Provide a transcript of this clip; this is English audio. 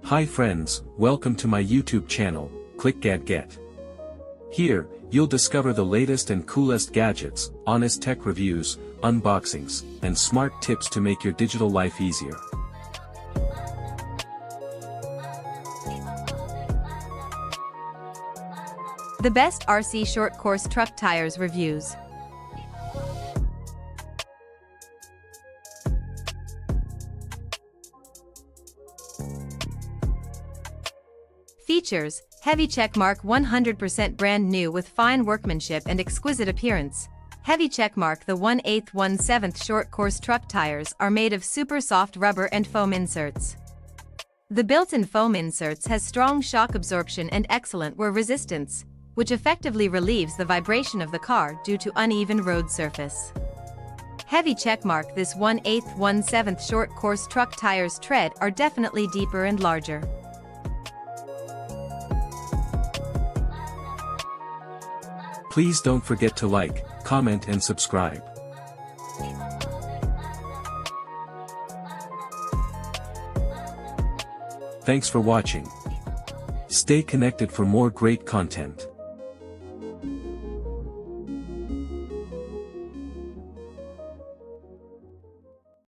Hi friends, welcome to my YouTube channel, clickgatget. Here, you'll discover the latest and coolest gadgets, honest tech reviews, unboxings, and smart tips to make your digital life easier. The best RC short course truck tires reviews. Features: heavy checkmark, 100% brand new with fine workmanship and exquisite appearance. Heavy checkmark. The 1/8 1/7 short course truck tires are made of super soft rubber and foam inserts. The built-in foam inserts has strong shock absorption and excellent wear resistance, which effectively relieves the vibration of the car due to uneven road surface. Heavy checkmark. This 1/8 1/7 short course truck tires tread are definitely deeper and larger. Please don't forget to like, comment and subscribe. Thanks for watching. Stay connected for more great content.